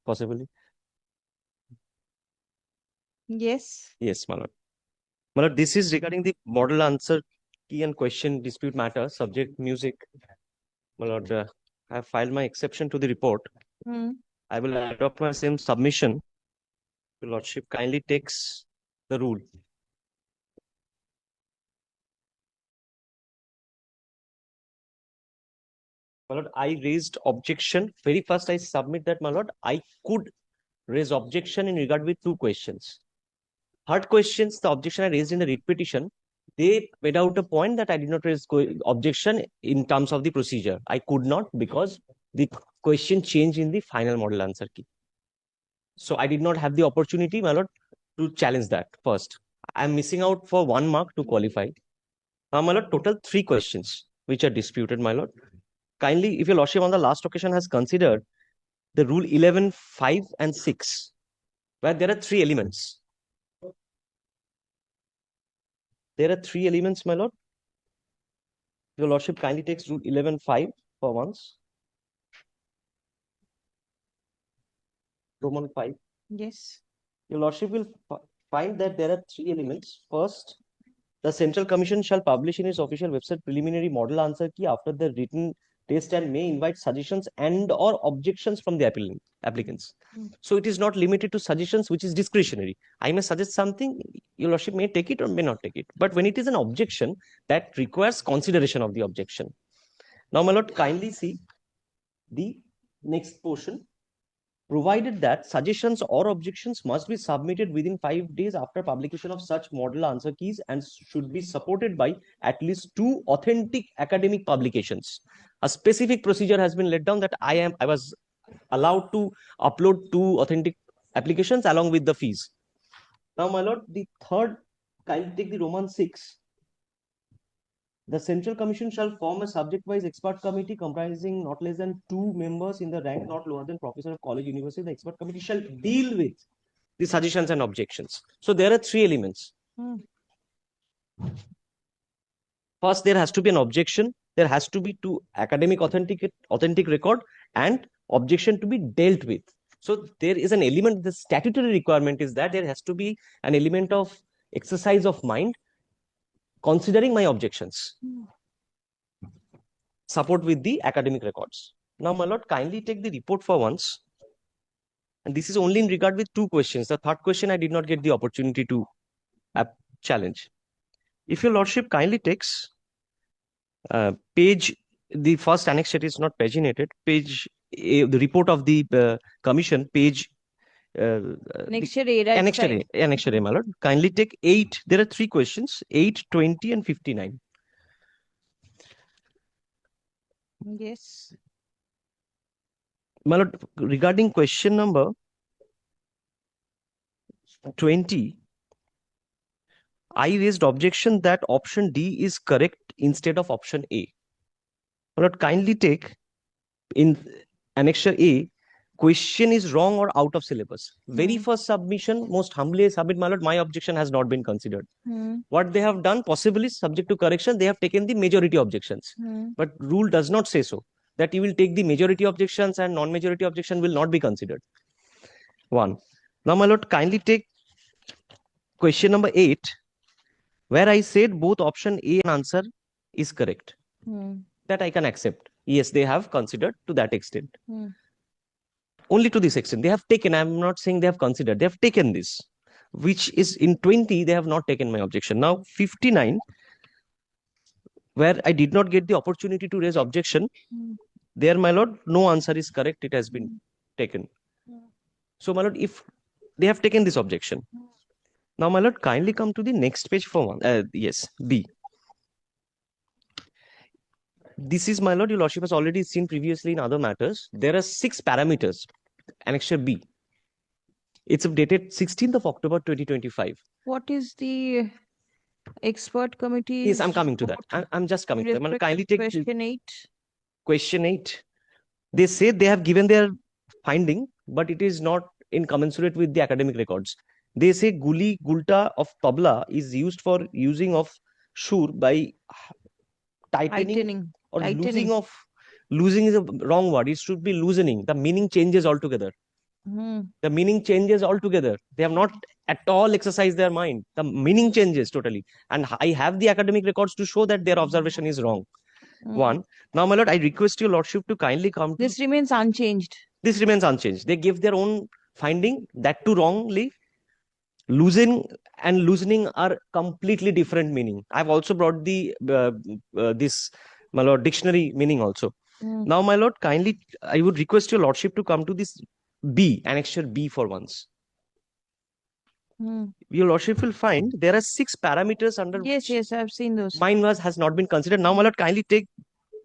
possibly? Yes. Yes, my lord. My lord, this is regarding the model answer key and question dispute matter, subject music. My lord, I have filed my exception to the report. I will adopt my same submission. Your lordship kindly takes the rule. My lord, I raised objection. Very first, I submit that, my lord, I could raise objection in regard with two questions. Third questions, the objection I raised in the writ petition, they made out a point that I did not raise objection in terms of the procedure. I could not because the question changed in the final model answer key. So I did not have the opportunity, my lord, to challenge that first. I am missing out for 1 mark to qualify. Now, my lord, total 3 questions which are disputed, my lord. Kindly, if your lordship on the last occasion has considered the rule 11, 5 and 6, where there are 3 elements. There are 3 elements, my lord. Your lordship kindly takes rule 11.5 for once. Roman 5. Yes. Your lordship will find that there are 3 elements. First, the Central Commission shall publish in its official website preliminary model answer key after the written test and may invite suggestions and or objections from the applicants. So it is not limited to suggestions, which is discretionary. I may suggest something, your lordship may take it or may not take it. But when it is an objection, that requires consideration of the objection. Now, my lord, kindly see the next portion. Provided that suggestions or objections must be submitted within 5 days after publication of such model answer keys and should be supported by at least 2 authentic academic publications. A specific procedure has been laid down that I was allowed to upload 2 authentic applications along with the fees. Now, my lord, the third, kindly take the Roman 6. The Central Commission shall form a subject-wise expert committee comprising not less than 2 members in the rank not lower than professor of college university. The expert committee shall deal with the suggestions and objections. So there are 3 elements. First, there has to be an objection. There has to be 2 academic authentic record and objection to be dealt with. So there is an element, the statutory requirement is that there has to be an element of exercise of mind considering my objections. Support with the academic records. Now, my lord, kindly take the report for once. And this is only in regard with 2 questions. The third question, I did not get the opportunity to challenge. If your lordship kindly takes page, the first annex sheet is not paginated, page, the report of the commission, page Annexure A, right? Annexure A, my lord. Kindly take 8. There are 3 questions, 8, 20 and 59. Yes. My lord, regarding question number 20, I raised objection that option D is correct instead of option A. My lord, kindly take in annexure A, question is wrong or out of syllabus. Very first submission, most humbly I submit, my lord, my objection has not been considered. What they have done, possibly subject to correction, they have taken the majority objections. But rule does not say so, that you will take the majority objections and non-majority objection will not be considered. 1. Now, my lord, kindly take question number 8, where I said both option A and answer is correct. That I can accept. Yes, they have considered to that extent. Only to this extent. They have taken, I am not saying they have considered, they have taken this, which is in 20, they have not taken my objection. Now, 59, where I did not get the opportunity to raise objection, there, my lord, no answer is correct, it has been taken. So, my lord, if they have taken this objection, now, my lord, kindly come to the next page for one. Yes, B. This is, my lord, your lordship has already seen previously in other matters. There are 6 parameters. Annexure B. It's dated 16th of October 2025. What is the expert committee? Yes, I'm coming to that. I'm just coming to that. Kindly take question 8. Question 8. They say they have given their finding, but it is not in commensurate with the academic records. They say guli gulta of tabla is used for using of shur by tightening or losing of. Losing is a wrong word. It should be loosening. The meaning changes altogether. Hmm. The meaning changes altogether. They have not at all exercised their mind. The meaning changes totally. And I have the academic records to show that their observation is wrong. Hmm. One. Now, my lord, I request your lordship to kindly come to. This remains unchanged. This remains unchanged. They give their own finding, that too wrongly. Losing and loosening are completely different meaning. I've also brought the this, my lord, dictionary meaning also. Hmm. Now, my lord, kindly, I would request your lordship to come to this B, annexure B for once. Hmm. Your lordship will find there are six parameters under Yes, which yes, I've seen those. mine was has not been considered. Now, my lord, kindly take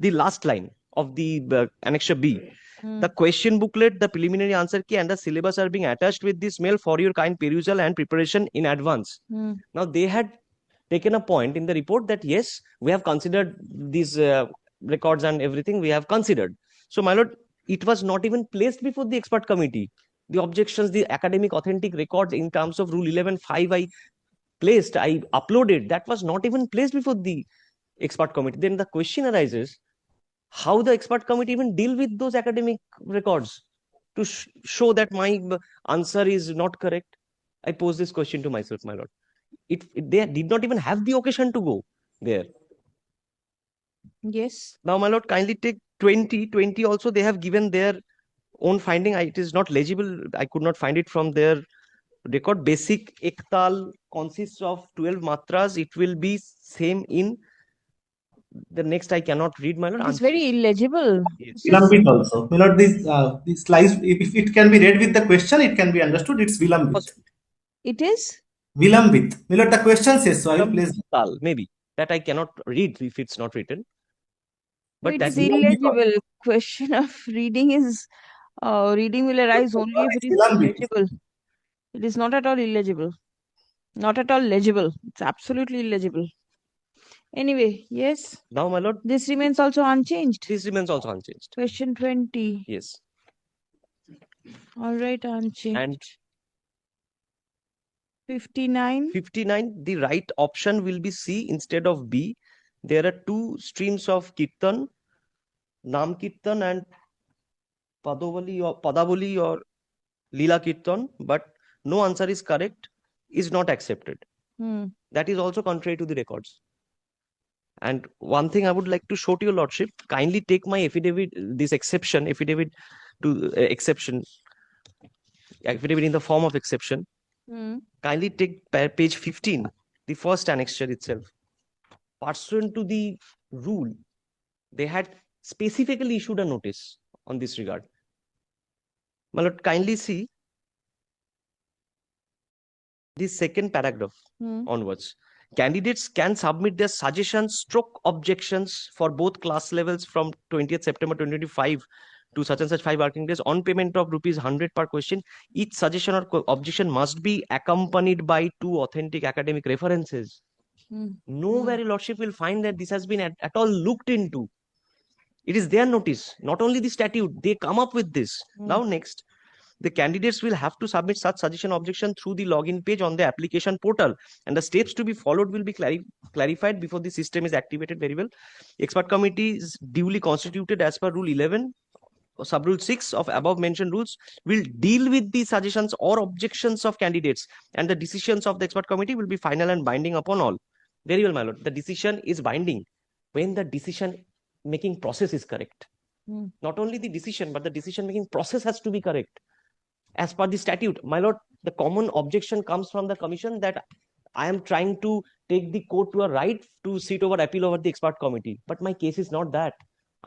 the last line of the annexure B. Hmm. The question booklet, the preliminary answer key, and the syllabus are being attached with this mail for your kind perusal and preparation in advance. Hmm. Now, they had taken a point in the report that yes, we have considered these records and everything we have considered. So, my lord, it was not even placed before the expert committee. The objections, the academic authentic records in terms of Rule 11.5, I uploaded, that was not even placed before the expert committee. Then the question arises, how the expert committee even deal with those academic records to show that my answer is not correct? I pose this question to myself, my lord. They did not even have the occasion to go there. Yes. Now, my lord, kindly take 2020 also. They have given their own finding. It is not legible. I could not find it from their record. Basic ektal consists of 12 matras. It will be same in the next. I cannot read, my lord. It is very illegible. This Yes. is Vilambit also. My lord, this slice, if it can be read with the question, it can be understood. It's Vilambit. it is Vilambit. My lord, the question says so. I will place Tal, maybe that I cannot read if it's not written. But it that is Vilambit. illegible. Question of reading is reading will arise only if it It's is Vilambit. legible. It is not at all illegible. Not at all legible. It's absolutely illegible. Anyway, yes, now, my lord, this remains also unchanged. this remains also unchanged. Question 20. Yes. All right, And unchanged. 59. 59, the right option will be C instead of B. There are two streams of Kirtan, Nam Kirtan and Padavali or Lila Kirtan, but no answer is correct, is not accepted. Hmm. That is also contrary to the records. And one thing I would like to show to your lordship, kindly take my affidavit, this exception, affidavit to exception, affidavit in the form of exception. Hmm. Kindly take page 15, the first annexure itself. Pursuant to the rule, they had specifically issued a notice on this regard. My lord, kindly see the second paragraph Hmm. onwards. Candidates can submit their suggestions stroke objections for both class levels from 20th September 2025 to such and such 5 working days on payment of rupees 100 per question. Each suggestion or objection must be accompanied by two authentic academic references. Hmm. Nowhere your lordship will find that this has been at all looked into. It is their notice, not only the statute. They come up with this. Hmm. Now, next, the candidates will have to submit such suggestion objection through the login page on the application portal, and the steps to be followed will be clarified before the system is activated very well. Expert committee is duly constituted as per Rule 11 or Sub Rule 6 of above mentioned rules, will deal with the suggestions or objections of candidates, and the decisions of the expert committee will be final and binding upon all. Very well, my lord. The decision is binding when the decision making process is correct. Hmm. Not only the decision, but the decision making process has to be correct as per the statute. My lord, the common objection comes from the commission that I am trying to take the court to a right to sit over appeal over the expert committee. But my case is not that.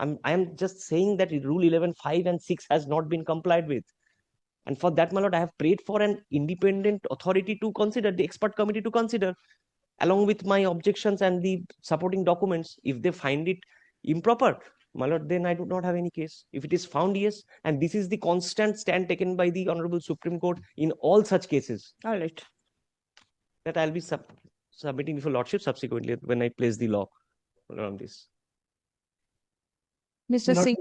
I am just saying that Rule 11.5 and 6 has not been complied with. And for that, my lord, I have prayed for an independent authority to consider, the expert committee to consider, along with my objections and the supporting documents. If they find it improper, my lord, then I do not have any case. If it is found, yes, and this is the constant stand taken by the Honorable Supreme Court in all such cases, All right. that I'll be submitting before Lordship subsequently when I place the law on this. Mr. my lord, Singh.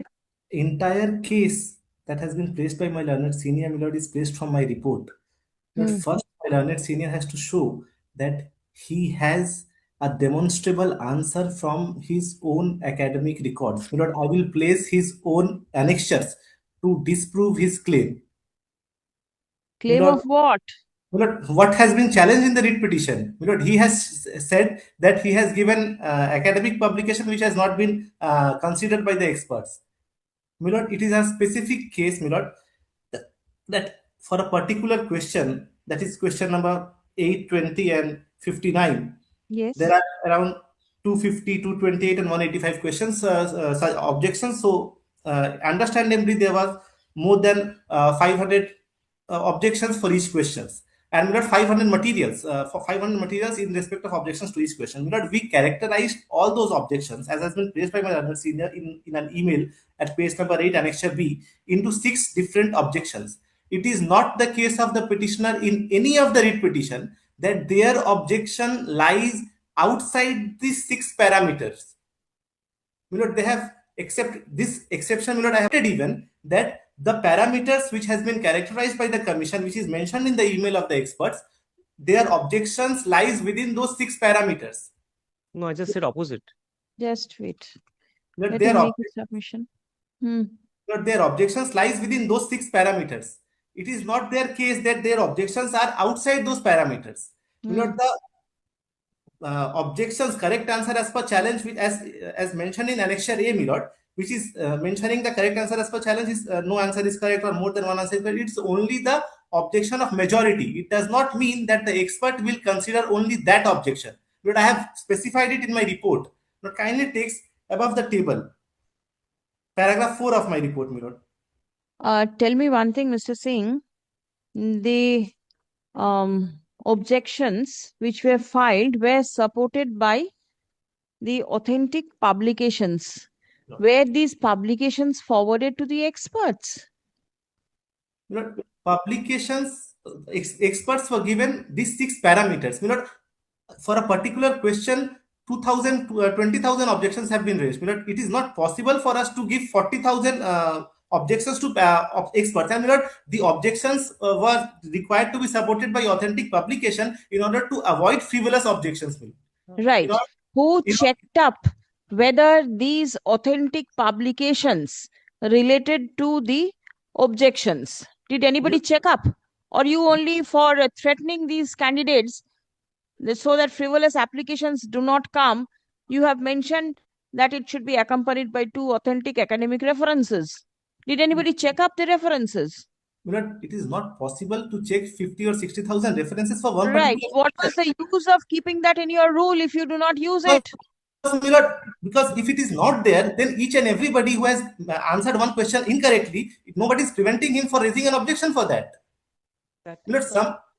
entire case that has been placed by my learned senior, my lord, is placed from my report. But Hmm. first, my learned senior has to show that he has a demonstrable answer from his own academic records. My lord, I will place his own annexures to disprove his claim. Claim Milord, of what? Milord, what has been challenged in the writ petition? Milord, he has said that he has given academic publication which has not been considered by the experts. Milord, it is a specific case, Milord, that for a particular question, that is question number 8, 20, and 59, there Yes. are around 250, 228, and 185 questions, such objections. So, understandably, there was more than 500 objections for each questions. And we got 500 materials, for 500 materials in respect of objections to each question. We characterized all those objections, as has been placed by my learned senior in an email at page number 8, annexure B, into 6 different objections. It is not the case of the petitioner in any of the writ petition that their objection lies outside these 6 parameters. They have accepted this exception. I have stated even that the parameters which has been characterized by the commission, which is mentioned in the email of the experts, their objections lies within those 6 parameters. No, I just said opposite. Just wait. That Let their, him make his submission. their objections lies within those 6 parameters. It is not their case that their objections are outside those parameters. The objections correct answer as per challenge, which as mentioned in annexure A, Milord, which is mentioning the correct answer as per challenge is no answer is correct or more than one answer is correct. It's only the objection of majority. It does not mean that the expert will consider only that objection. But I have specified it in my report. But kindly takes above the table, paragraph 4 of my report, Milord. Tell me one thing, Mr. Singh. The objections which were filed were supported by the authentic publications. No. Were these publications forwarded to the experts? Publications, experts were given these 6 parameters. For a particular question, 20,000 objections have been raised. It is not possible for us to give 40,000 objections to experts. And the objections were required to be supported by authentic publication in order to avoid frivolous objections. Right. Who checked up whether these authentic publications related to the objections? Did anybody check up? Or you only for threatening these candidates so that frivolous applications do not come, you have mentioned that it should be accompanied by 2 authentic academic references. Did anybody check up the references? It is not possible to check 50 or 60,000 references for one Right. particular. What was the use of keeping that in your rule if you do not use it? Because if it is not there, then each and everybody who has answered one question incorrectly, nobody is preventing him for raising an objection for that.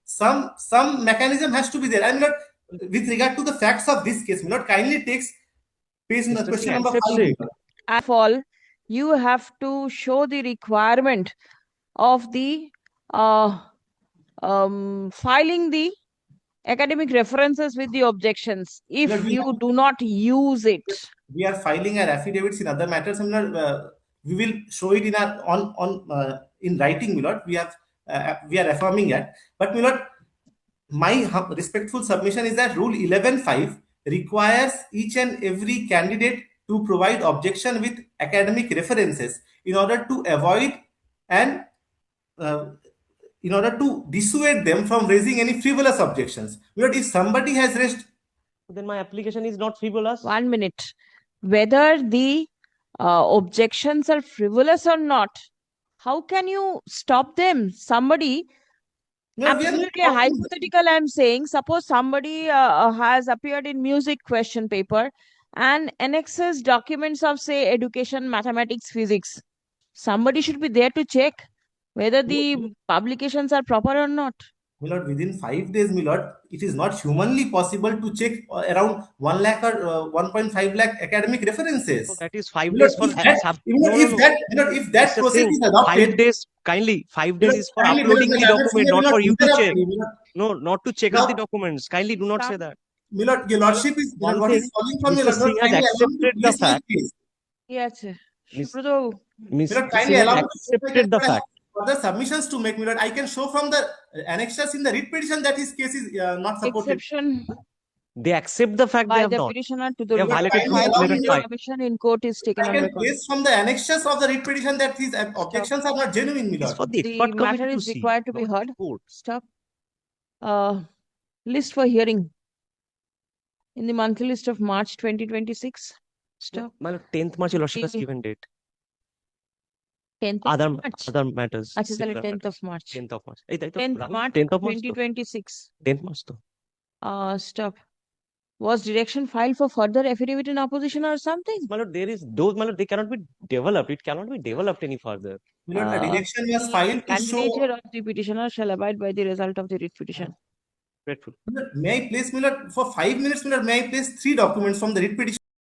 Some mechanism has to be there. And with regard to the facts of this case, kindly takes page question number 5. Of all, you have to show the requirement of the filing the academic references with the objections if you do not use it. We are filing our affidavits in other matters. We will show it in our in writing, Milord. We are affirming it. But Milord, my respectful submission is that Rule 11.5 requires each and every candidate to provide objection with academic references in order to avoid and in order to dissuade them from raising any frivolous objections. Milord, if somebody has raised, then my application is not frivolous. 1 minute. Whether the objections are frivolous or not, how can you stop them? Somebody, absolutely hypothetical, I'm saying, suppose somebody has appeared in music question paper and annexes documents of, say, education, mathematics, physics. Somebody should be there to check whether the publications are proper or not. Milord, within 5 days, Milord, it is not humanly possible to check around 1 lakh or 1.5 lakh academic references. So that is 5 days for if that process is adopted, 5 days, kindly, 5 days is for uploading the document, not for you to check. No, not to check out the documents. Kindly do not say that. Milord, your lordship is what is calling from Mr. Singh has accepted the fact. Yes, Mr. Singh has accepted the fact. Further submissions to make, Milord, I can show from the annexures in the writ petition that his case is not supported. Exception. They accept the fact they by have the not. petitioner to They the have writ violated Kindly Rule filed allow in me, 11 the Lord. commission in court is taken I under can consideration. trace from the annexures of the writ petition that these objections are not genuine, It's Milord. for the The expert matter committee to is see, required to be not the heard. court. Stop. List for hearing in the monthly list of March 2026. Stop. My lord, 10th March, Your Lordship has The given date. 10th of Other March. matters. আচ্ছা তাহলে similar 10th matters. of March. 10th of March. এই তাই তো 10th Rahul, March 10th of March তো 2026. 10th March তো Stop. Was direction filed for further affidavit in opposition or something? my lord, there is those, my lord, they cannot be developed. It cannot be developed any further. Milord, a direction was The filed to show. candidature of the petitioner shall abide by the result of the writ petition. Grateful. Milord, may I place, Milord, for 5 minutes, Milord, may I place 3 documents from the writ petition?